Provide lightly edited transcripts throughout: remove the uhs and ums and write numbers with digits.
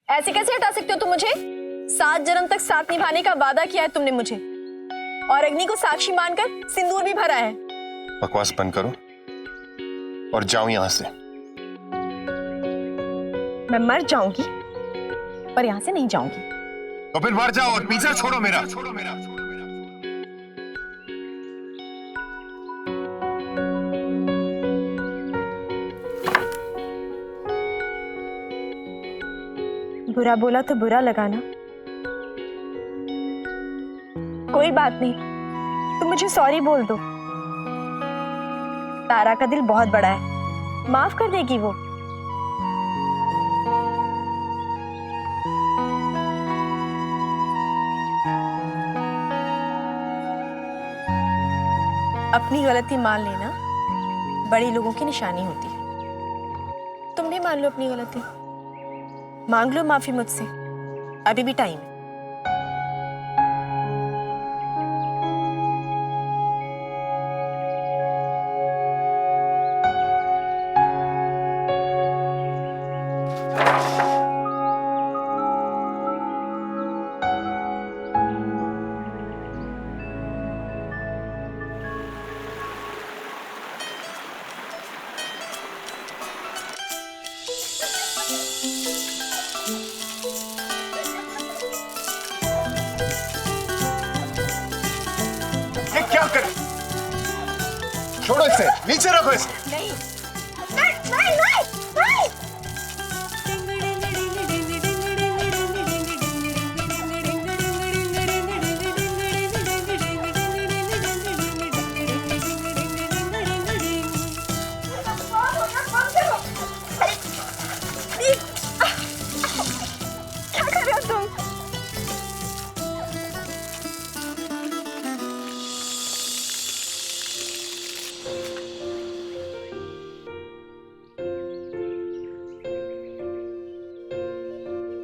ऐसे कैसे हटा सकते हो तुम मुझे? 7 जन्म तक साथ निभाने का वादा किया है तुमने मुझे, और अग्नि को साक्षी मानकर सिंदूर भी भरा है। बकवास बंद करो और जाओ यहां से। मैं मर जाऊंगी पर यहां से नहीं जाऊंगी। तो फिर मर जाओ और पीछा छोड़ो मेरा। बुरा बोला तो बुरा लगा ना? कोई बात नहीं, तुम मुझे सॉरी बोल दो। तारा का दिल बहुत बड़ा है, माफ कर देगी वो। अपनी गलती मान लेना बड़े लोगों की निशानी होती है। तुम भी मान लो अपनी गलती, मांग लो माफी मुझसे, अभी भी टाइम है। क्या कर? छोड़ो इसे, नीचे रखो इसे। नहीं नहीं नहीं नहीं। क्या कर रहे हो तुम?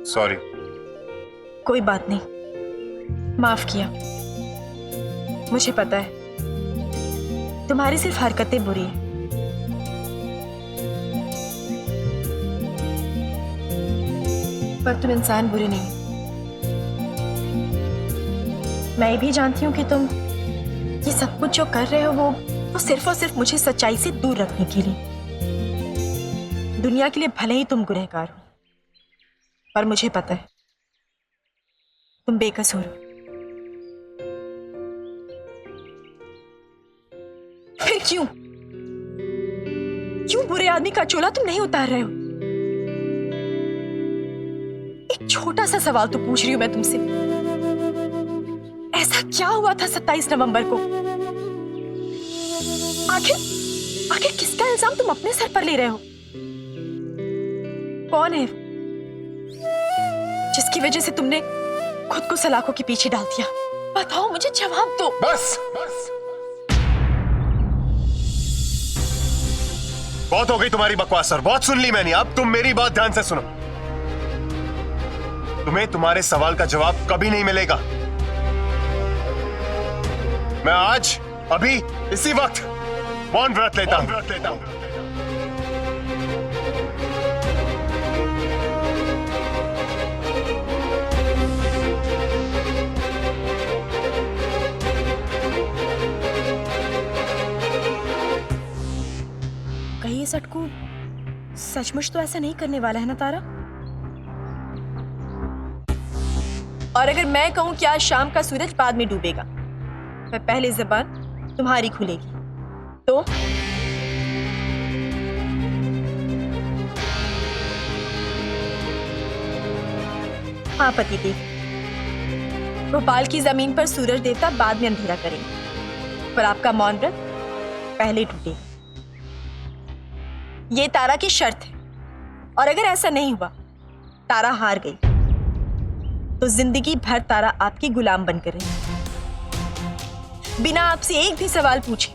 सॉरी। कोई बात नहीं, माफ किया। मुझे पता है तुम्हारी सिर्फ हरकतें बुरी हैं, पर तुम इंसान बुरे नहीं। मैं भी जानती हूँ कि तुम ये सब कुछ जो कर रहे हो वो सिर्फ और सिर्फ मुझे सच्चाई से दूर रखने के लिए। दुनिया के लिए भले ही तुम गुनहगार हो, पर मुझे पता है तुम बेकसूर हो। फिर क्यों बुरे आदमी का चोला तुम नहीं उतार रहे हो? एक छोटा सा सवाल तो पूछ रही हूं मैं तुमसे। ऐसा क्या हुआ था 27 नवंबर को? आखिर किसका इल्जाम तुम अपने सर पर ले रहे हो? कौन है जिसकी वजह से तुमने खुद को सलाखों के पीछे डाल दिया? बताओ, मुझे जवाब दो। बस बहुत हो गई तुम्हारी बकवास सर, बहुत सुन ली मैंने। अब तुम मेरी बात ध्यान से सुनो। तुम्हें तुम्हारे सवाल का जवाब कभी नहीं मिलेगा। मैं आज अभी इसी वक्त मौन व्रत लेता हूं। कहीं सटकू सचमुच तो ऐसा नहीं करने वाला है ना तारा? और अगर मैं कहूं कि आज शाम का सूरज बाद में डूबेगा, पर पहले ज़बान तुम्हारी खुलेगी, तो हाँ पतिदेव, भोपाल की जमीन पर सूरज देवता बाद में अंधेरा करेंगे, पर आपका मौन व्रत पहले टूटेगा। ये तारा की शर्त है, और अगर ऐसा नहीं हुआ, तारा हार गई, तो जिंदगी भर तारा आपकी गुलाम बनकर रहेगी, बिना आपसे एक भी सवाल पूछे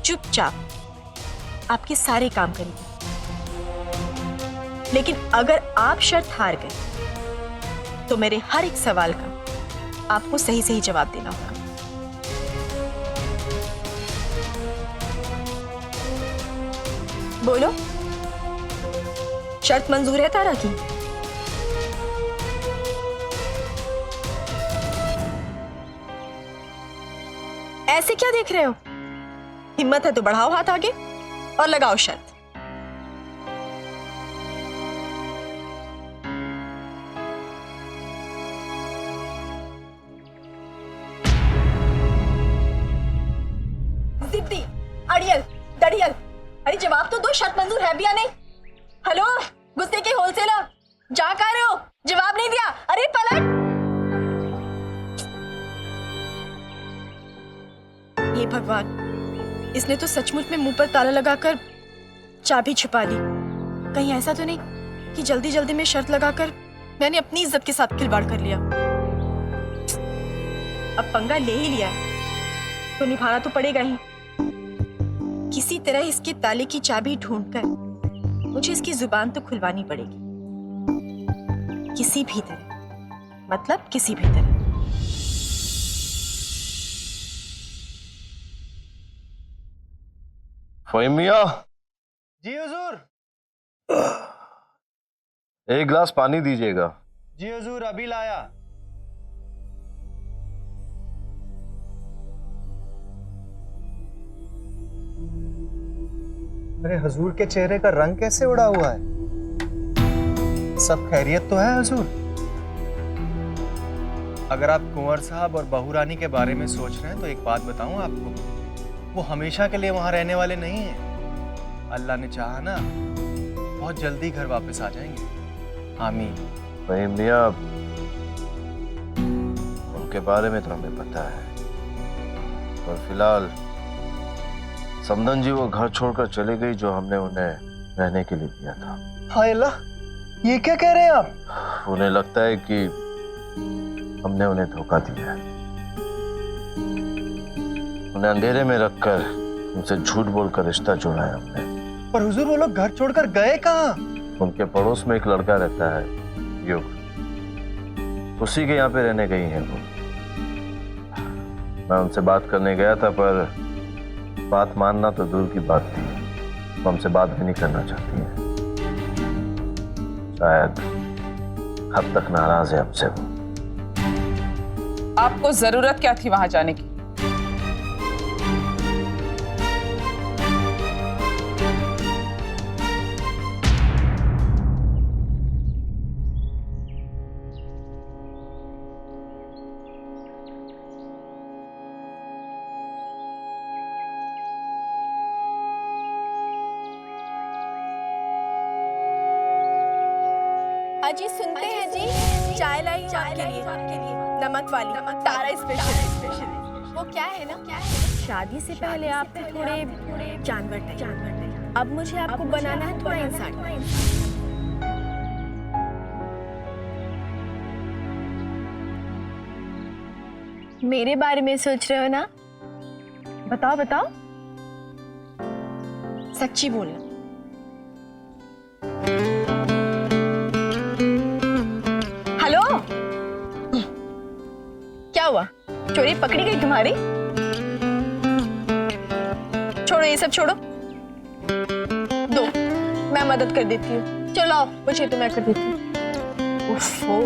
चुपचाप आपके सारे काम करेगी। लेकिन अगर आप शर्त हार गए, तो मेरे हर एक सवाल का आपको सही सही जवाब देना होगा। बोलो, शर्त मंजूर है तारा की? ऐसे क्या देख रहे हो? हिम्मत है तो बढ़ाओ हाथ आगे और लगाओ शर्त। जिद्दी, अड़ियल, दड़ियल, अरे जवाब तो दो, शर्त मंजूर है भी या नहीं? हेलो, गुस्से के होलसेलर, जा कह रहे हो? जवाब नहीं दिया, अरे पलट। ये भगवान, इसने तो सचमुच में मुंह पर ताला लगाकर चाबी छुपा ली। कहीं ऐसा तो नहीं कि जल्दी जल्दी में शर्त लगाकर मैंने अपनी इज्जत के साथ खिलवाड़ कर लिया। अब पंगा ले ही लिया है तो निभाना तो पड़ेगा ही। किसी तरह इसके ताले की चाबी ढूंढकर मुझे इसकी जुबान तो खुलवानी पड़ेगी, किसी भी तरह, मतलब किसी भी तरह। फहीमिया, जी हुजूर। एक गिलास पानी दीजिएगा। जी हुजूर, अभी लाया। अरे हुजूर के चेहरे का रंग कैसे उड़ा हुआ है? सब खैरियत तो है हुजूर? अगर आप कुंवर साहब और बहू रानी के बारे में सोच रहे हैं तो एक बात बताऊं आपको, वो हमेशा के लिए वहां रहने वाले नहीं हैं। अल्लाह ने चाहा ना, बहुत जल्दी घर वापस आ जाएंगे। आमीन। फहीमिया, उनके बारे में तो हमें पता है, और फिलहाल समदन जी वो घर छोड़कर चली गई जो हमने उन्हें रहने के लिए दिया था। हाय अल्लाह, ये क्या कह रहे हैं आप? उन्हें लगता है कि हमने उन्हें धोखा दिया है। उन्हें अंधेरे में रखकर उनसे झूठ बोलकर रिश्ता जोड़ा है हमने। पर हुजूर, वो लोग घर छोड़कर गए कहाँ? उनके पड़ोस में एक लड़का रहता है, युग, उसी के यहाँ पे रहने गई हैं वो। मैं उनसे बात करने गया था, पर बात मानना तो दूर की बात थी, वो हमसे बात भी नहीं करना चाहती है। शायद हद तक नाराज है हमसे वो। आपको जरूरत क्या थी वहां जाने की? अजी सुनते हैं जी, चाय लाई आपके लिए, नमक वाली, तारा स्पेशल। वो क्या है ना, शादी से पहले आप थोड़े जानवर थे, अब मुझे आपको बनाना है थोड़ा इंसान। मेरे बारे में सोच रहे हो ना? बताओ बताओ, सच्ची बोलना। हेलो, क्या हुआ? चोरी पकड़ी गई तुम्हारी? छोड़ो ये सब, छोड़ो, दो, मैं मदद कर देती हूँ। चलो आओ, पूछे तो मैं कर देती हूँ। उफ़ो,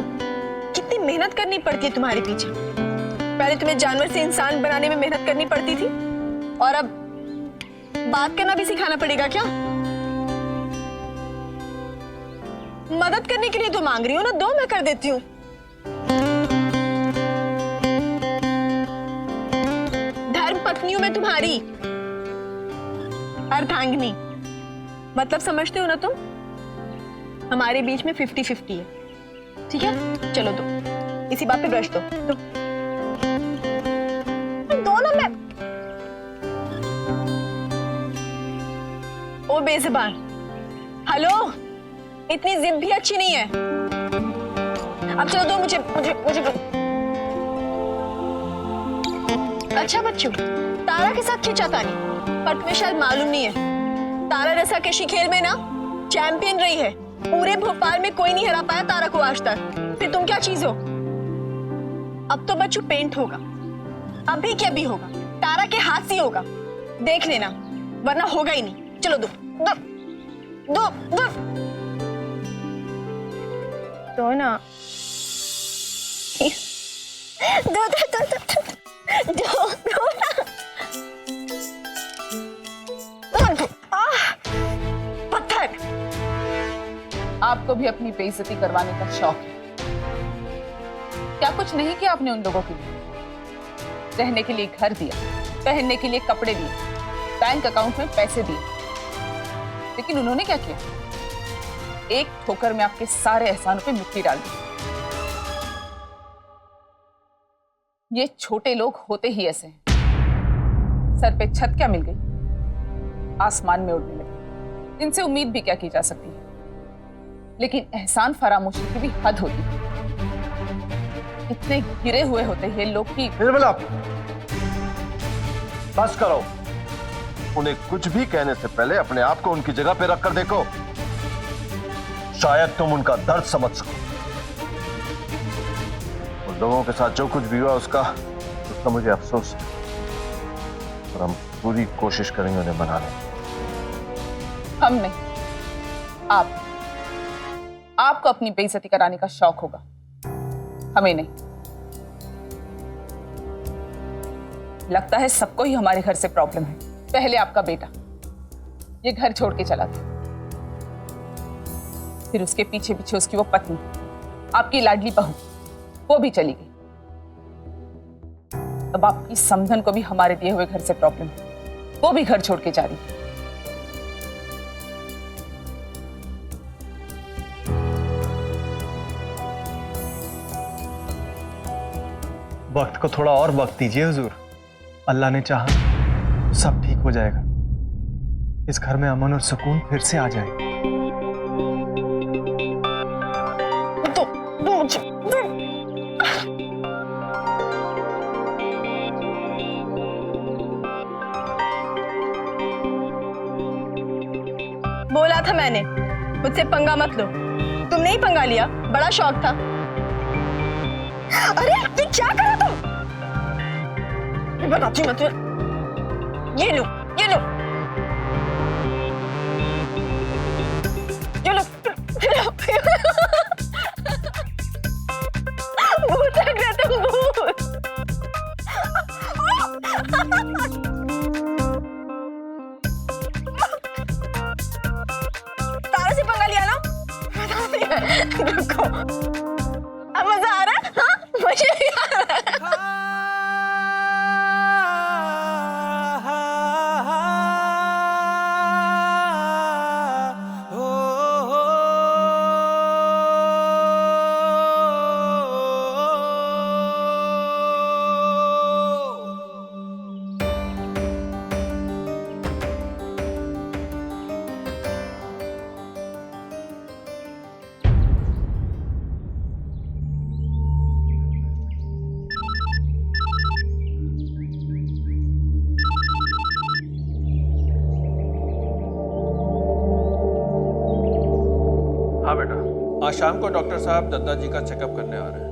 कितनी मेहनत करनी पड़ती है तुम्हारे पीछे। पहले तुम्हें जानवर से इंसान बनाने में मेहनत करनी पड़ती थी, और अब बात करना भी सिखाना पड़ेगा क्या? मदद करने के लिए तो मांग रही हो ना, दो, मैं कर देती हूँ। धर्म पत्नी हूं मैं तुम्हारी, अर्धांगिनी, मतलब समझते हो ना तुम? हमारे बीच में 50-50 है, ठीक है? चलो दो, इसी बात पे ब्रश दो, दो ना। मैं ओ बेज़ुबान, हेलो, इतनी जिद भी अच्छी नहीं है। अब चलो दो, मुझे मुझे मुझे अच्छा बच्चों, तारा के साथ खींचा नहीं, पर तुम्हें शायद मालूम नहीं है, तारा रस्साकशी खेल में ना चैंपियन रही है। पूरे भोपाल में कोई नहीं हरा पाया तारा को आज तक। फिर तुम क्या चीज हो? अब तो बच्चों पेंट होगा, अभी क्या भी होगा, तारा के हाथ से होगा, देख लेना, वरना होगा ही नहीं। चलो दो दो दो दो, तो ना दो दो दो दो दो दो ना। आपको भी अपनी बेइज्जती करवाने का शौक है। क्या कुछ नहीं किया आपने उन लोगों के लिए? रहने के लिए घर दिया, पहनने के लिए कपड़े दिए, बैंक अकाउंट में पैसे दिए, लेकिन उन्होंने क्या किया? एक ठोकर में आपके सारे एहसानों पे मिट्टी डाल दी। ये छोटे लोग होते ही ऐसे हैं। सर पे छत क्या मिल गई, आसमान में उड़ने लगे। इनसे उम्मीद भी क्या की जा सकती है? लेकिन एहसान फरामोशी की भी हद होती है। इतने गिरे हुए होते हैं लोग कि निर्मला, बस करो। उन्हें कुछ भी कहने से पहले अपने आप को उनकी जगह पे रखकर देखो। शायद तुम उनका दर्द समझ सको। उन लोगों के साथ जो कुछ भी हुआ उसका मुझे अफसोस है, और हम पूरी कोशिश करेंगे उन्हें मनाने की। हम नहीं, आपको अपनी बेइज्जती कराने का शौक होगा, हमें नहीं। लगता है सबको ही हमारे घर से प्रॉब्लम है। पहले आपका बेटा ये घर छोड़ के चला गया, फिर उसके पीछे पीछे उसकी वो पत्नी, आपकी लाडली बहू, वो भी चली गई। अब आपकी समधन को भी हमारे दिए हुए घर से प्रॉब्लम है, वो भी घर छोड़ के जा रही है। वक्त को थोड़ा और वक्त दीजिए हुजूर। अल्लाह ने चाहा तो सब ठीक हो जाएगा। इस घर में अमन और सुकून फिर से आ जाए। बोला था मैंने, मुझसे पंगा मत लो। तुमने ही पंगा लिया, बड़ा शौक था। अरे ये क्या करा तुम? मैं बताती हूँ तुम्हें। ये लो, ये लो, ये लो, भूत लग रहा तुम, भूत। तारा से पंगा लिया ना? रुको, अब मजा आ रहा है? हाँ, मुझे भी आ रहा है। हाँ बेटा, आज शाम को डॉक्टर साहब दद्दा जी का चेकअप करने आ रहे हैं।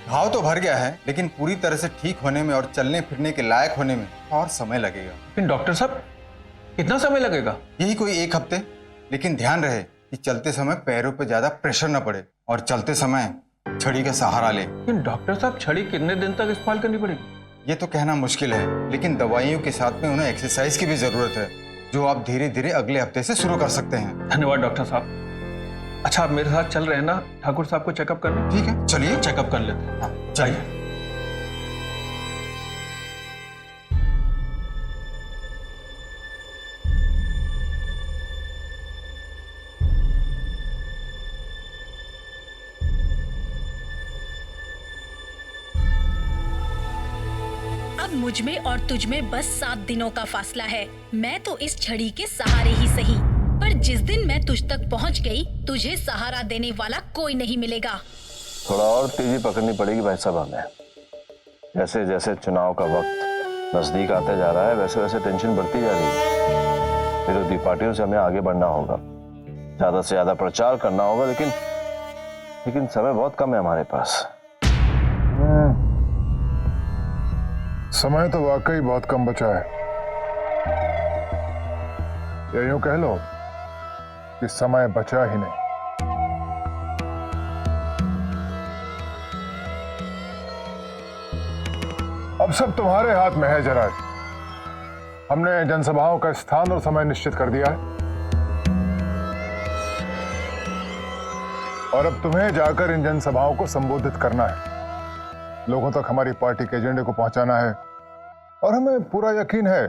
घाव तो भर गया है, लेकिन पूरी तरह से ठीक होने में और चलने फिरने के लायक होने में और समय लगेगा। लेकिन डॉक्टर साहब, कितना समय लगेगा? यही कोई 1 हफ्ते। लेकिन ध्यान रहे कि चलते समय पैरों पर ज्यादा प्रेशर न पड़े और चलते समय छड़ी का सहारा ले। लेकिन डॉक्टर साहब, छड़ी कितने दिन तक इस्तेमाल करनी पड़ेगी? ये तो कहना मुश्किल है, लेकिन दवाइयों के साथ में उन्हें एक्सरसाइज की भी जरूरत है, जो आप धीरे धीरे अगले हफ्ते से शुरू कर सकते हैं। धन्यवाद डॉक्टर साहब। अच्छा, आप मेरे साथ चल रहे हैं ना ठाकुर साहब को चेकअप करने? ठीक है, चलिए चेकअप कर लेते हैं। हाँ, चलिए। अब मुझ में और तुझ में बस 7 दिनों का फासला है। मैं तो इस छड़ी के सहारे ही सही, पर जिस दिन मैं तुझ तक पहुंच गई, तुझे सहारा देने वाला कोई नहीं मिलेगा। थोड़ा और तेजी पकड़नी पड़ेगी भाई साहब हमें। जैसे जैसे चुनाव का वक्त नजदीक आता जा रहा है, वैसे वैसे टेंशन बढ़ती जा रही है। विरोधी पार्टियों से हमें आगे बढ़ना होगा, ज्यादा से ज्यादा प्रचार करना होगा, लेकिन समय बहुत कम है हमारे पास। समय तो वाकई बहुत कम बचा है। या यूं कह लो कि समय बचा ही नहीं। अब सब तुम्हारे हाथ में है जराज। हमने जनसभाओं का स्थान और समय निश्चित कर दिया है और अब तुम्हें जाकर इन जनसभाओं को संबोधित करना है, लोगों तक हमारी पार्टी के एजेंडे को पहुंचाना है और हमें पूरा यकीन है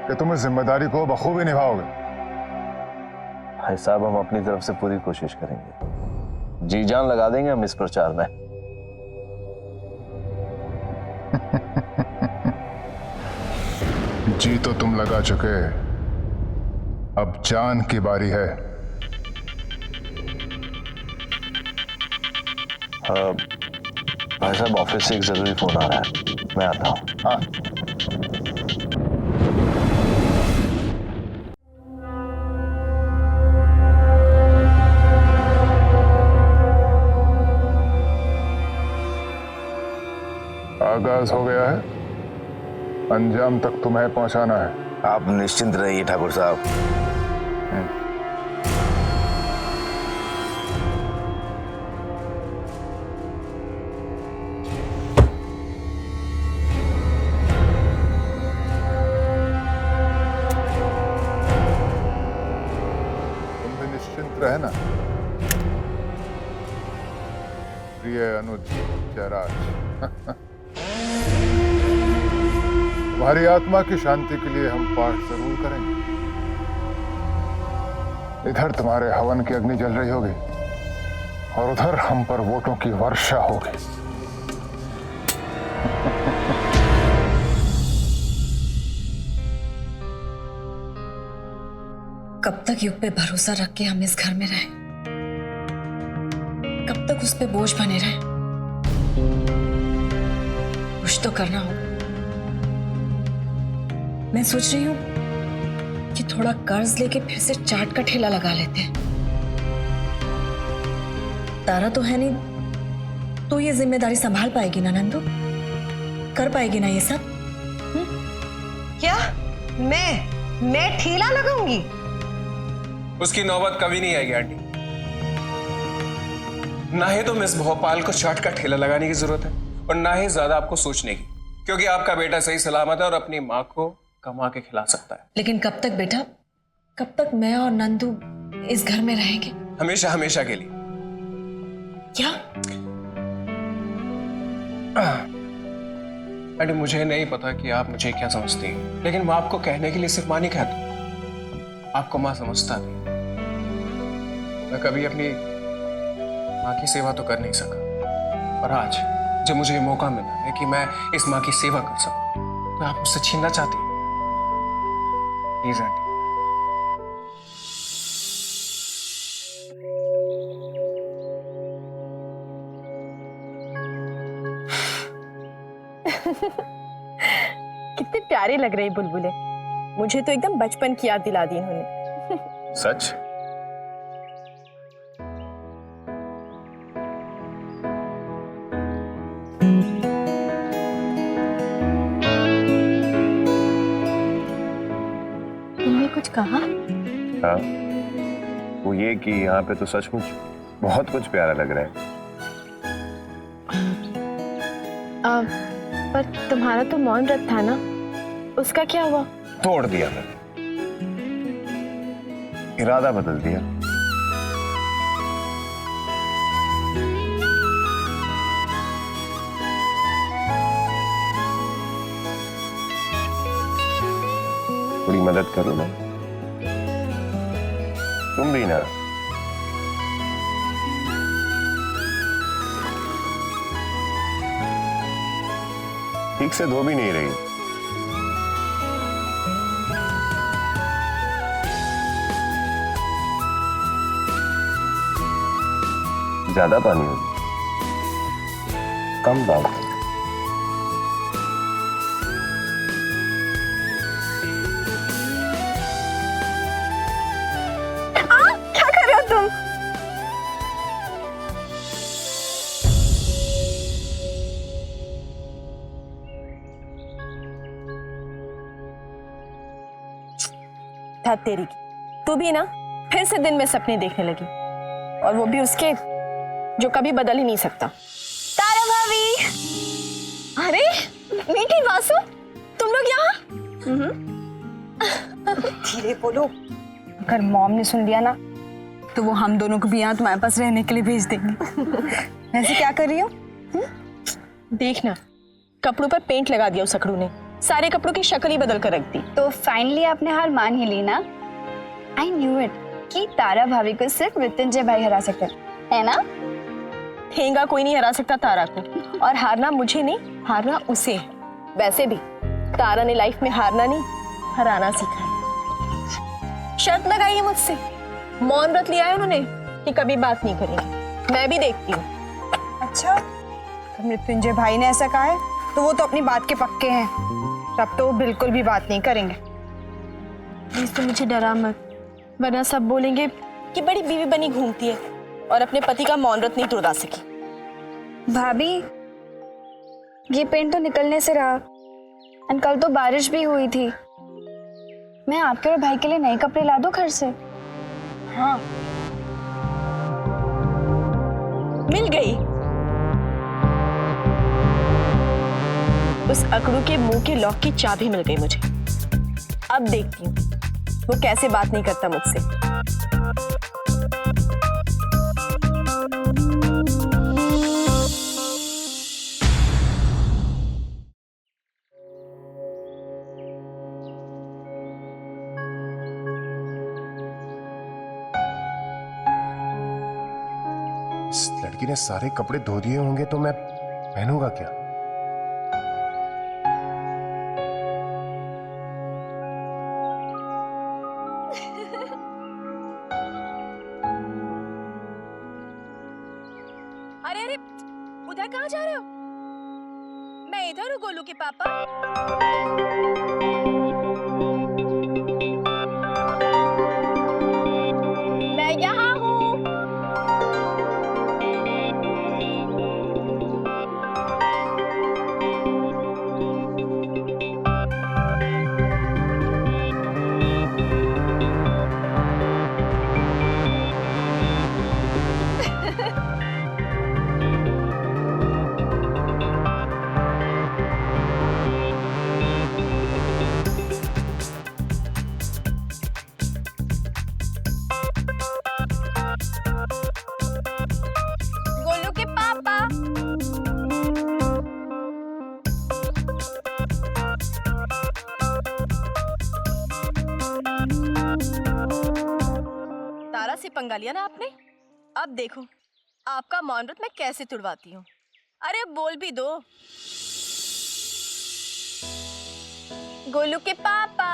कि तुम इस जिम्मेदारी को बखूबी निभाओगे। भाई साहब, हम अपनी तरफ से पूरी कोशिश करेंगे, जी जान लगा देंगे हम इस प्रचार में। जी तो तुम लगा चुके, अब जान की बारी है। भाई साहब, ऑफिस से एक जरूरी फोन आ रहा है, मैं आता हूँ। हाँ, आगाज हो गया है, अंजाम तक तुम्हें पहुंचाना है। आप निश्चिंत रहिए ठाकुर साहब। तुम भी निश्चिंत रहना। प्रिय अनुज जयराज, तुम्हारी आत्मा की शांति के लिए हम पाठ जरूर करेंगे। इधर तुम्हारे हवन की अग्नि जल रही होगी और उधर हम पर वोटों की वर्षा होगी। कब तक युग पे भरोसा रख के हम इस घर में रहें? कब तक उस पे बोझ बने रहें? कुछ तो करना होगा। मैं सोच रही हूं कि थोड़ा कर्ज लेके फिर से चाट का ठेला लगा लेते हैं। तारा तो है नहीं, तो ये जिम्मेदारी संभाल पाएगी ना नंदू? कर पाएगी ना ये सब? क्या मैं ठेला लगाऊंगी? उसकी नौबत कभी नहीं आएगी आंटी। ना ही तो मिस भोपाल को चाट का ठेला लगाने की जरूरत है और ना ही ज्यादा आपको सोचने की, क्योंकि आपका बेटा सही सलामत है और अपनी माँ को कमा के खिला सकता है। लेकिन कब तक बेटा, कब तक मैं और नंदू इस घर में रहेंगे? हमेशा हमेशा के लिए। क्या? आंटी, मुझे नहीं पता कि आप मुझे क्या समझती हैं, लेकिन मैं आपको कहने के लिए सिर्फ माँ नहीं कहता, आपको माँ समझता भी। मैं कभी अपनी माँ की सेवा तो कर नहीं सका, और आज जब मुझे ये मौका मिला है कि मैं इस माँ की सेवा कर सकूं, तो आप मुझसे छीनना चाहती हैं? Please aunty. कितने प्यारे लग रहे बुलबुले, मुझे तो एकदम बचपन की याद दिला दी इन्होंने। सच? तुमने कुछ कहा? हाँ, वो ये कि यहाँ पे तो सचमुच बहुत कुछ प्यारा लग रहा है। पर तुम्हारा तो मौन व्रत था ना, उसका क्या हुआ? तोड़ दिया मैंने, इरादा बदल दिया। थोड़ी मदद करो ना, तुम भी ना। ठीक से धो भी नहीं रही। ज्यादा पानी होगी, कम डाल। क्या कर रहे हो तुम? था तेरी की, तू भी ना फिर से दिन में सपने देखने लगी, और वो भी उसके जो कभी बदल ही नहीं सकता। तारा भाभी, अरे मीठी बासु, तुम लोग यहाँ? धीरे बोलो। अगर मॉम ने सुन लिया ना तो वो हम दोनों को भी यहाँ तुम्हारे पास रहने के लिए भेज देंगी। वैसे क्या कर रही हो? देखना, कपड़ों पर पेंट लगा दिया उस अकड़ू ने, सारे कपड़ों की शक्ल ही बदल कर रख दी। तो फाइनली आपने हार मान ही ली ना। आई न्यू इट कि तारा भाभी को सिर्फ मृत्युंजय भाई हरा सकते है ना। ठेंगा कोई नहीं हरा सकता तारा को, और हारना मुझे नहीं, हारना उसे है। वैसे भी तारा ने लाइफ में हारना नहीं, हराना सीखा है। शर्त लगाई है मुझसे, मौन व्रत लिया है उन्होंने कि कभी बात नहीं करेंगे। मैं भी देखती हूँ। अच्छा, मृत्युंजय भाई ने ऐसा कहा है तो वो तो अपनी बात के पक्के हैं, तब तो वो बिल्कुल भी बात नहीं करेंगे। प्लीज तो मुझे डरा मत, वरना सब बोलेंगे कि बड़ी बीवी बनी घूमती है और अपने पति का मौन व्रत नहीं तोड़ा सकी। भाभी, ये पेंट तो निकलने से रहा, और कल तो बारिश भी हुई थी। मैं आपके और भाई के लिए नए कपड़े ला दूं घर से? हाँ, मिल गई। उस अकड़ू के मुंह के लॉक की चाबी मिल गई मुझे। अब देखती हूँ वो कैसे बात नहीं करता मुझसे। इस लड़की ने सारे कपड़े धो दिए होंगे तो मैं पहनूंगा क्या? अरे अरे, उधर कहाँ जा रहे हो? मैं इधर हूँ गोलू के पापा। मैं यहाँ हूँ। गोलू के पापा। तारा से पंगा लिया ना आपने, अब देखो आपका मौन व्रत मैं कैसे तुड़वाती हूँ। अरे बोल भी दो। गोलू के पापा।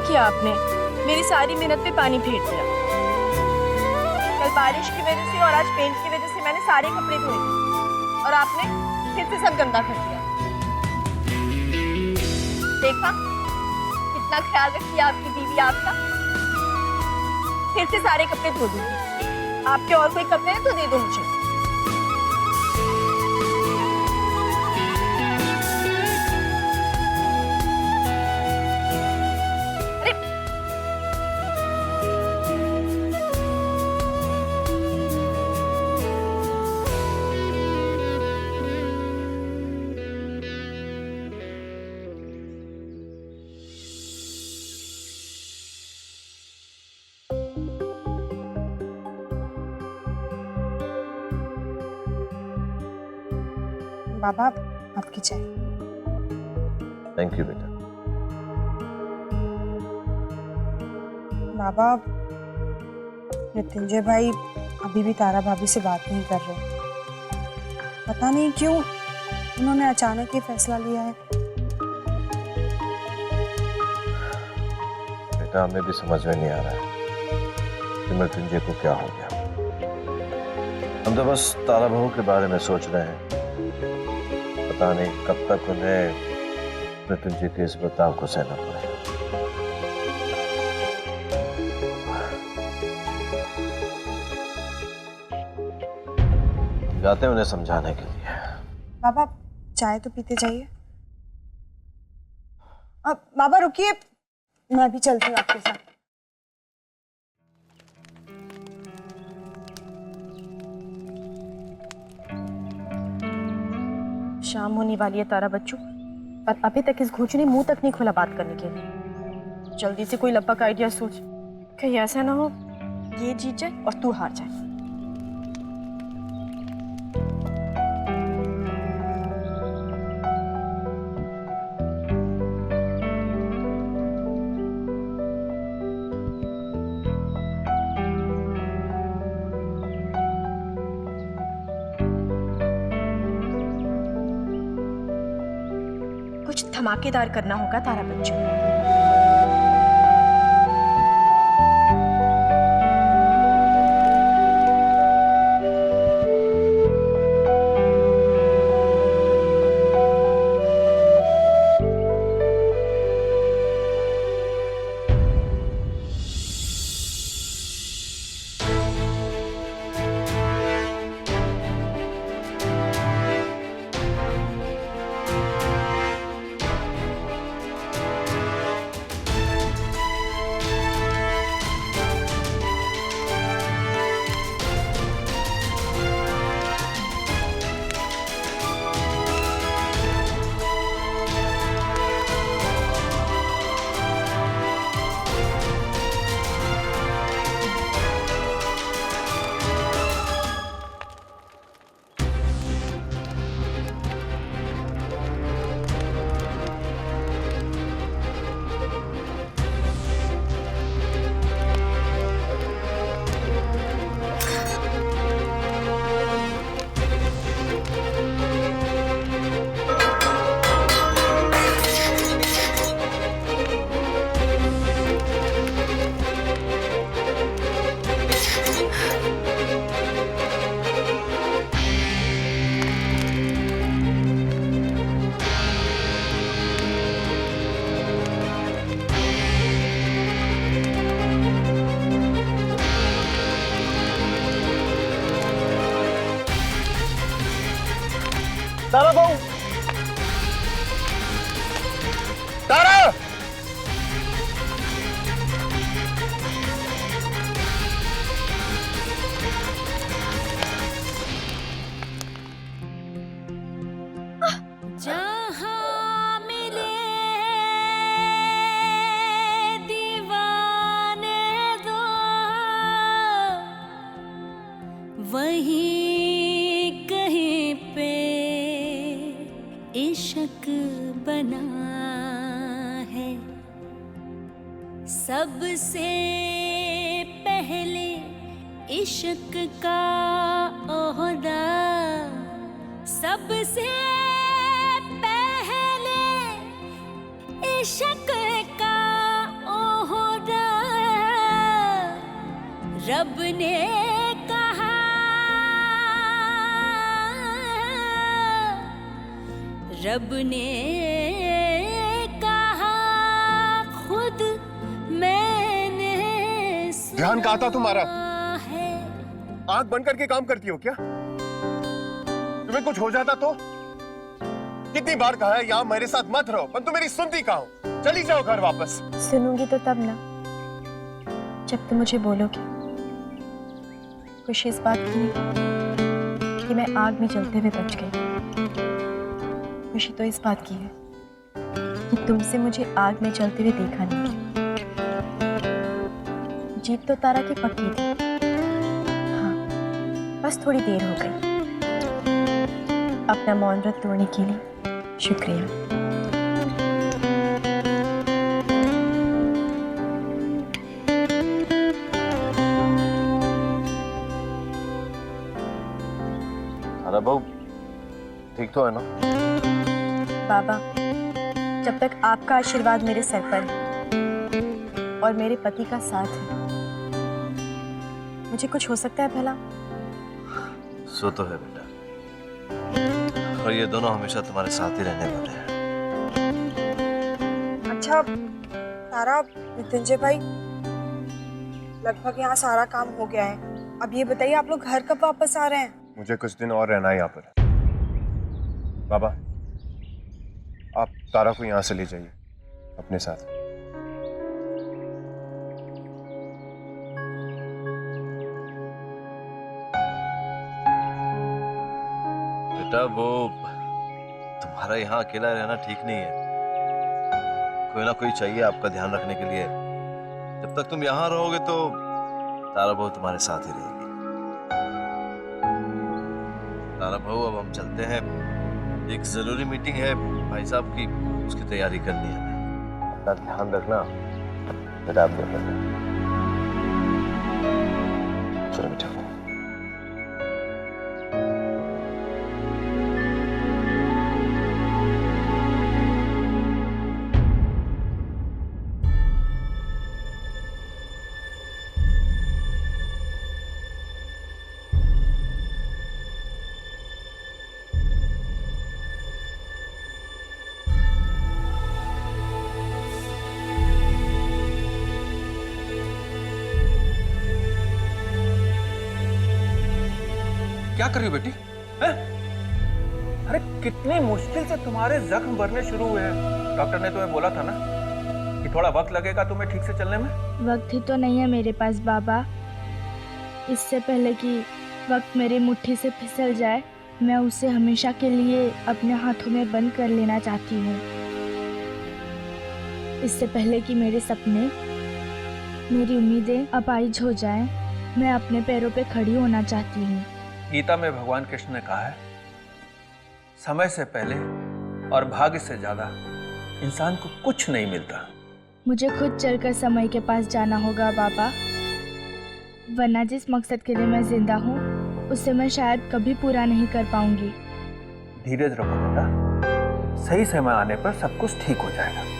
किया आपने, मेरी सारी मेहनत पे पानी फेर दिया। कल बारिश की वजह से और आज पेंट की वजह से मैंने सारे कपड़े धोए और आपने फिर से सब गंदा कर दिया। देखा कितना ख्याल रखती है आपकी बीवी आपका। फिर से सारे कपड़े धो दूंगी। आपके और कोई कपड़े हैं तो दे दो मुझे। बाबा आपकी चाय। थैंक यू बेटा। बाबा मृत्युंजय भाई अभी भी तारा भाभी से बात नहीं कर रहे। पता नहीं क्यों उन्होंने अचानक ये फैसला लिया है। बेटा हमें भी समझ में नहीं आ रहा है कि मृत्युंजय को क्या हो गया। हम तो बस तारा बहू के बारे में सोच रहे हैं। पता नहीं कब तक उन्हें मृत्युंजय के इस बर्ताव को सहना पड़ेगा। जाते हैं उन्हें समझाने के लिए। बाबा चाय तो पीते जाइए। अब बाबा रुकिए, मैं भी चलती हूँ आपके साथ। शाम होने वाली है तारा बच्चों, और अभी तक इस घोचू ने मुंह तक नहीं खोला बात करने के लिए। जल्दी से कोई लपक आइडिया सोच, कहीं ऐसा ना हो ये जीत जाए और तू हार जाए। कुछ धमाकेदार करना होगा तारा बच्चों। तारा बहू, तारा! जहाँ मिले दीवाने दो, वहीं कहीं पे इश्क बना है। सबसे पहले इश्क का ओहदा, सबसे पहले इश्क का ओहदा रब ने कहा, रब ने कहा खुद मैंने ध्यान कहाँ था तुम्हारा? है। आंख बंद करके काम करती हो क्या? तुम्हें कुछ हो जाता तो? कितनी बार कहा है यहाँ मेरे साथ मत रहो, पर तुम मेरी सुनती कहाँ हो? चली जाओ घर वापस। सुनूंगी तो तब ना, जब तुम मुझे बोलोगे। खुशी इस बात की कि मैं आग में जलते हुए बच गई। खुशी तो इस बात की है कि तुमसे मुझे आग में जलते हुए देखा नहीं। जीत तो तारा की पक्की थी, हाँ, बस थोड़ी देर हो गई। अपना मौन व्रत तोड़ने के लिए शुक्रिया। अरे बहू ठीक तो है ना? बाबा, जब तक आपका आशीर्वाद मेरे सर पर है और मेरे पति का साथ है, मुझे कुछ हो सकता है भला? सो तो है बेटा, और ये दोनों हमेशा तुम्हारे साथ ही रहने वाले हैं। अच्छा तारा, मृत्युंजय भाई, लगभग यहाँ सारा काम हो गया है। अब ये बताइए आप लोग घर कब वापस आ रहे हैं? मुझे कुछ दिन और रहना है यहाँ पर। बाबा, आप तारा को यहाँ से ले जाइए अपने साथ। बेटा वो तुम्हारा यहाँ अकेला रहना ठीक नहीं है। कोई ना कोई चाहिए आपका ध्यान रखने के लिए। जब तक तुम यहाँ रहोगे तो तारा बहू तुम्हारे साथ ही रहेगी। तारा बहू, अब हम चलते हैं, एक जरूरी मीटिंग है भाई साहब की, उसकी तैयारी करनी है। अपना ध्यान रखना बेटा, आप देख लेना। चलो बेटा। क्या कर रही हो बेटी? हैं? अरे कितनी मुश्किल से तुम्हारे जख्म भरने शुरू हुए हैं। डॉक्टर ने तुम्हें बोला था ना कि थोड़ा वक्त लगेगा तुम्हें ठीक से चलने में। वक्त ही तो नहीं है मेरे पास बाबा। इससे पहले कि वक्त मेरी मुट्ठी से फिसल जाए, मैं उसे हमेशा के लिए अपने हाथों में बंद कर लेना चाहती हूँ। इससे पहले कि मेरे सपने, मेरी उम्मीदें अपाहिज हो जाएं, मैं अपने पैरों पे खड़ी होना चाहती हूँ। गीता में भगवान कृष्ण ने कहा है, समय से पहले और भाग्य से ज्यादा इंसान को कुछ नहीं मिलता। मुझे खुद चलकर समय के पास जाना होगा बाबा, वरना जिस मकसद के लिए मैं जिंदा हूँ उसे मैं शायद कभी पूरा नहीं कर पाऊंगी। धीरज रखो बेटा, सही समय आने पर सब कुछ ठीक हो जाएगा।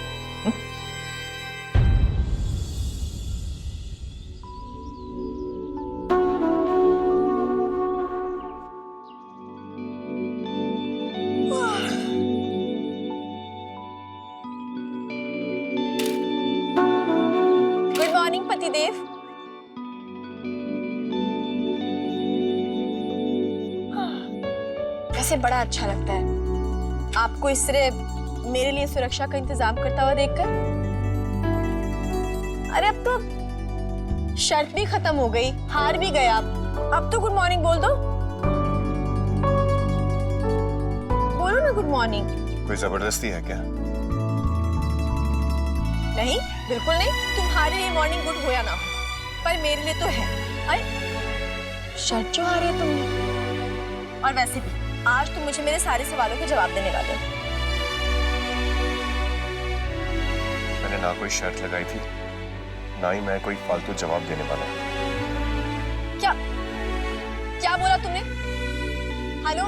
पतिदेव, वैसे बड़ा अच्छा लगता है आपको इस तरह मेरे लिए सुरक्षा का इंतजाम करता हुआ देखकर। अरे अब तो शर्त भी खत्म हो गई, हार भी गए आप। अब तो गुड मॉर्निंग बोल दो। बोलो ना गुड मॉर्निंग। कोई जबरदस्ती है क्या? नहीं, बिल्कुल नहीं। तुम्हारे लिए मॉर्निंग गुड हो या ना हो, पर मेरे लिए तो है। अरे शर्त जो आ रही है तुमने। और वैसे भी आज तुम मुझे मेरे सारे सवालों के जवाब देने वाले हो। मैंने ना कोई शर्त लगाई थी, ना ही मैं कोई फालतू जवाब देने वाला हूं। क्या क्या बोला तुमने? हेलो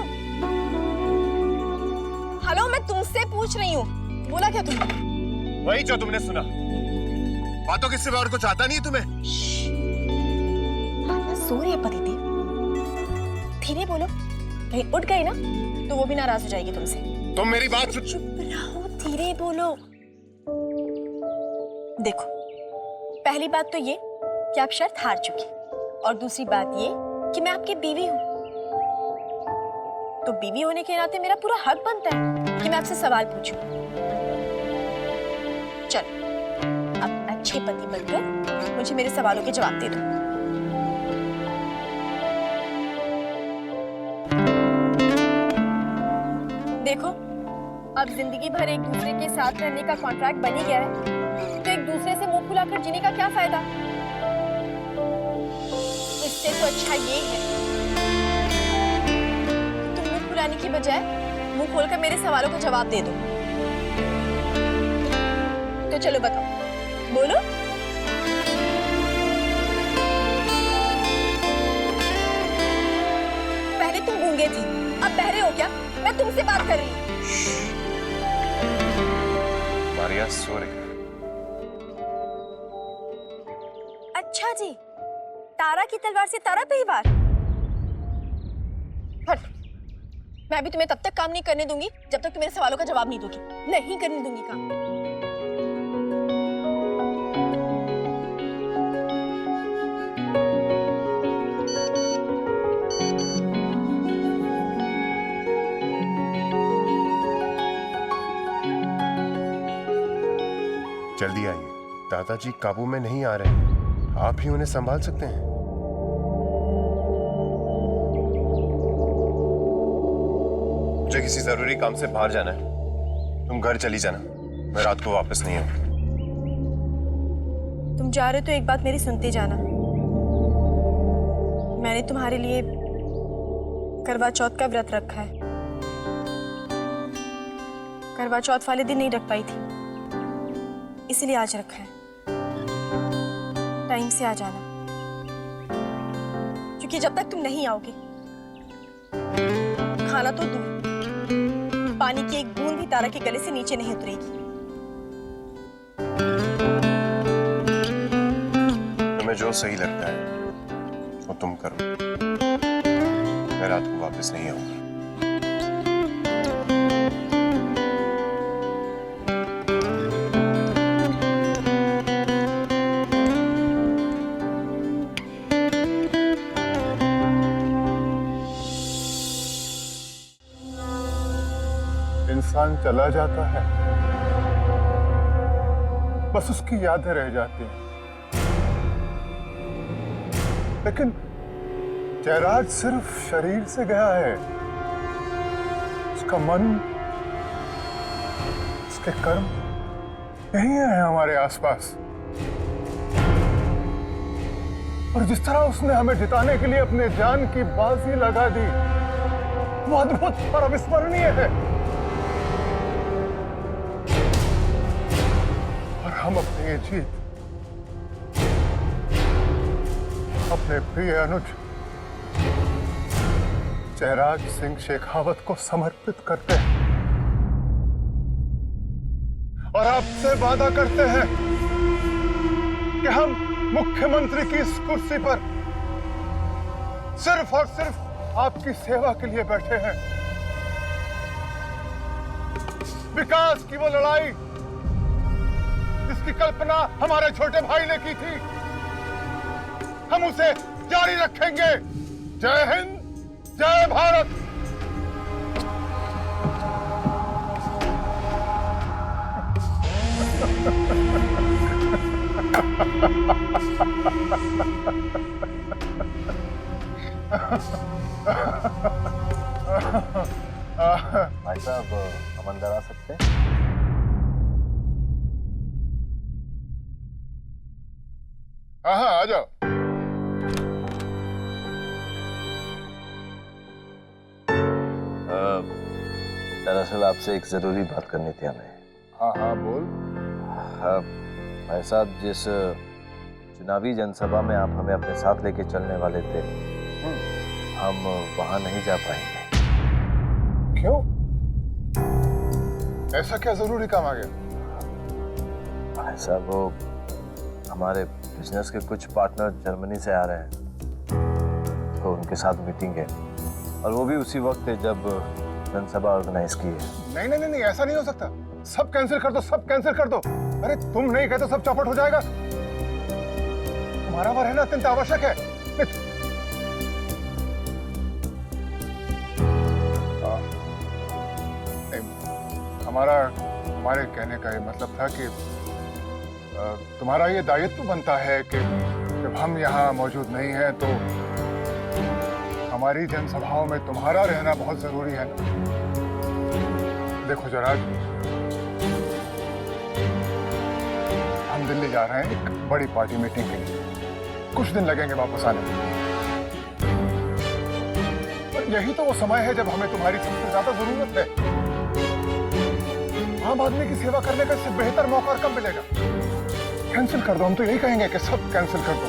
हेलो, मैं तुमसे पूछ रही हूँ, बोला क्या तुमने? वही जो तुमने सुना। बातों के सिवा और कुछ आता नहीं है तुम्हें? सो रही है पतिदेव, धीरे बोलो, कहीं उठ गई ना तो वो भी नाराज हो जाएगी तुमसे। तुम मेरी बात चुप रहो, धीरे बोलो। देखो, पहली बात तो ये कि आप शर्त हार चुकी, और दूसरी बात ये कि मैं आपकी बीवी हूं। तो बीवी होने के नाते मेरा पूरा हक बनता है कि मैं आपसे सवाल पूछूं। चलो, अब अच्छे पति बनकर मुझे मेरे सवालों के जवाब दे दो। देखो, अब जिंदगी भर एक दूसरे के साथ रहने का कॉन्ट्रैक्ट बन ही गया है, तो एक दूसरे से मुंह फुलाकर जीने का क्या फायदा? इससे तो अच्छा ये है तुम मुंह फुला चिल्लाने की बजाय मुंह खोलकर मेरे सवालों का जवाब दे दो। तो चलो बताओ, बोलो। पहले तुम गूंगे थे, अब बहरे हो क्या? मैं तुमसे बात कर रही हूँ। मारिया सो रही है। अच्छा जी, तारा की तलवार से तारा पे ही वार। हट, मैं भी तुम्हें तब तक काम नहीं करने दूंगी जब तक तुम मेरे सवालों का जवाब नहीं दोगी। नहीं करने दूंगी काम। जल्दी आइए, दादाजी काबू में नहीं आ रहे हैं। आप ही उन्हें संभाल सकते हैं। मुझे किसी जरूरी काम से बाहर जाना है, तुम घर चली जाना। मैं रात को वापस नहीं आऊंगा। तुम जा रहे हो तो एक बात मेरी सुनते जाना। मैंने तुम्हारे लिए करवा चौथ का व्रत रखा है। करवा चौथ वाले दिन नहीं रख पाई थी, इसलिए आज रखा है। टाइम से आ जाना, क्योंकि जब तक तुम नहीं आओगे खाना तो दूर, पानी की एक बूंद भी तारा के गले से नीचे नहीं उतरेगी। तुम्हें जो सही लगता है वो तुम करो। मैं रात को वापस नहीं आऊंगा। इंसान चला जाता है, बस उसकी यादें रह जाती हैं। लेकिन जयराज सिर्फ शरीर से गया है, उसका मन, उसके कर्म यही है हमारे आसपास। और जिस तरह उसने हमें जिताने के लिए अपने जान की बाजी लगा दी, वो अद्भुत और अविस्मरणीय है। हम अपनी ये जीत अपने प्रिय अनुज जयराज सिंह शेखावत को समर्पित करते हैं और आपसे वादा करते हैं कि हम मुख्यमंत्री की इस कुर्सी पर सिर्फ और सिर्फ आपकी सेवा के लिए बैठे हैं। विकास की वो लड़ाई जिसकी कल्पना हमारे छोटे भाई ने की थी, हम उसे जारी रखेंगे। जय हिंद, जय भारत। भाई साहब, हम अंदर आ सकते हैं? हाँ, आ जाओ। दरअसल आपसे एक जरूरी बात करनी थी हमें। हाँ हाँ, बोल। भाई साहब, जिस चुनावी जनसभा में आप हमें अपने साथ लेके चलने वाले थे, हम वहां नहीं जा पाएंगे। क्यों? ऐसा क्या जरूरी काम आ गया? भाई साहब, वो हमारे बिजनेस के कुछ पार्टनर जर्मनी से आ रहे हैं, तो उनके साथ मीटिंग है, और वो भी उसी वक्त है जब जनसभा ऑर्गेनाइज की है। नहीं नहीं नहीं, ऐसा नहीं हो सकता। सब कैंसिल कर दो, सब कैंसिल कर दो। अरे तुम नहीं कहते तो सब चौपट हो जाएगा। तुम्हारा वह रहना अत्यंत आवश्यक है। हमारे कहने का ये मतलब था कि तुम्हारा ये दायित्व बनता है कि जब हम यहाँ मौजूद नहीं हैं तो हमारी जनसभाओं में तुम्हारा रहना बहुत जरूरी है। देखो जयराज, हम दिल्ली जा रहे हैं एक बड़ी पार्टी मीटिंग के लिए। कुछ दिन लगेंगे वापस आने में। लेकिन यही तो वो समय है जब हमें तुम्हारी सबसे ज्यादा जरूरत है। आम आदमी की सेवा करने का इससे बेहतर मौका और कब मिलेगा? कैंसिल कर दो, हम तो यही कहेंगे कि सब कैंसिल कर दो।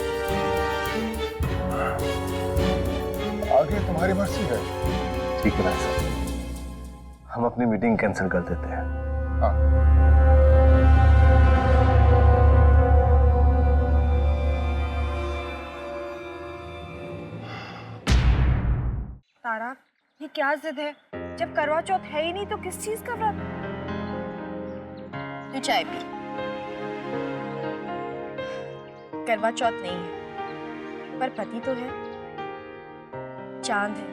आगे तुम्हारी मर्जी है। ठीक है भाई साहब, हम अपनी मीटिंग कैंसिल कर देते हैं। हाँ। तारा, ये क्या जिद है? जब करवा चौथ है ही नहीं तो किस चीज का व्रत? तू चाय पी। करवा चौथ नहीं है, पर पति तो है, चांद है,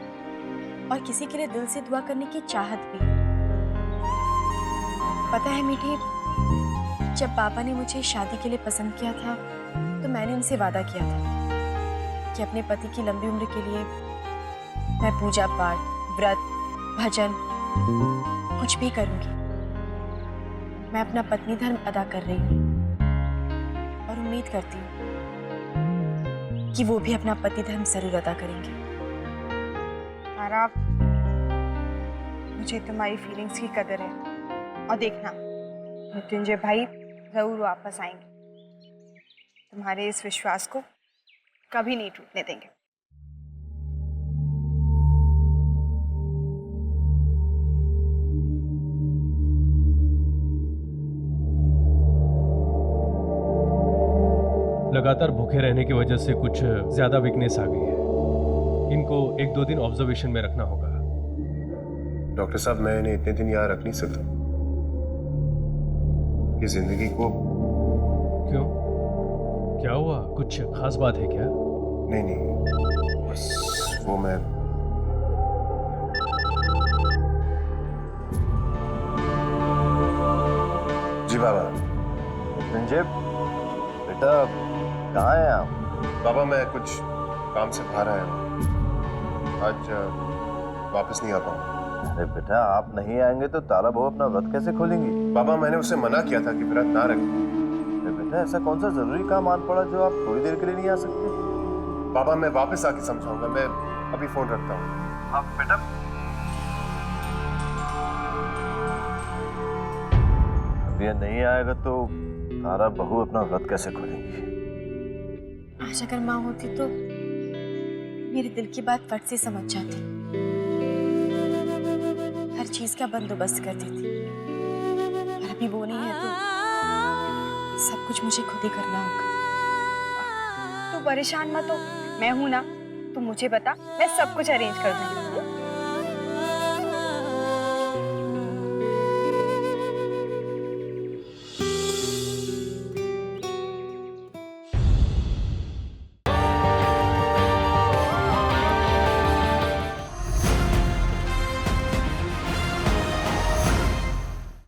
और किसी के लिए दिल से दुआ करने की चाहत भी है। पता है मीठी, जब पापा ने मुझे शादी के लिए पसंद किया था तो मैंने उनसे वादा किया था कि अपने पति की लंबी उम्र के लिए मैं पूजा पाठ, व्रत, भजन कुछ भी करूंगी। मैं अपना पत्नी धर्म अदा कर रही हूँ और उम्मीद करती हूँ कि वो भी अपना पति धर्म जरूर अदा करेंगे। तारा, मुझे तुम्हारी फीलिंग्स की कदर है, और देखना मृत्युंजय भाई जरूर वापस आएंगे। तुम्हारे इस विश्वास को कभी नहीं टूटने देंगे। लगातार भूखे रहने की वजह से कुछ ज्यादा वीकनेस आ गई है। इनको 1-2 दिन ऑब्जर्वेशन में रखना होगा। डॉक्टर साहब, मैं इन्हें इतने दिन यहाँ रख नहीं सकता। ये जिंदगी को। क्यों, क्या हुआ? कुछ खास बात है क्या? नहीं नहीं, बस वो मैं जी बाबा। संजय बेटा, कहाँ है आप? बाबा, मैं कुछ काम से बाहर आया हूँ, आज वापस नहीं आ पाऊंगा। अरे बेटा, आप नहीं आएंगे तो तारा बहू अपना व्रत कैसे खोलेंगी? बाबा, मैंने उसे मना किया था कि व्रत ना रखें। अरे बेटा, ऐसा कौन सा जरूरी काम आन पड़ा जो आप थोड़ी देर के लिए नहीं आ सकते? बाबा, मैं वापस आके समझाऊंगा। मैं अभी फोन रखता हूँ। हाँ बेटा। अब ये नहीं आएगा तो तारा बहू अपना व्रत कैसे खोलेंगी? आज अगर माँ होती तो मेरे दिल की बात फट से समझ जाती, हर चीज का बंदोबस्त कर देती। पर अभी वो नहीं है तो सब कुछ मुझे खुद ही करना होगा। तू परेशान मत हो, मैं हूं ना। तू मुझे बता, मैं सब कुछ अरेंज कर दूंगी।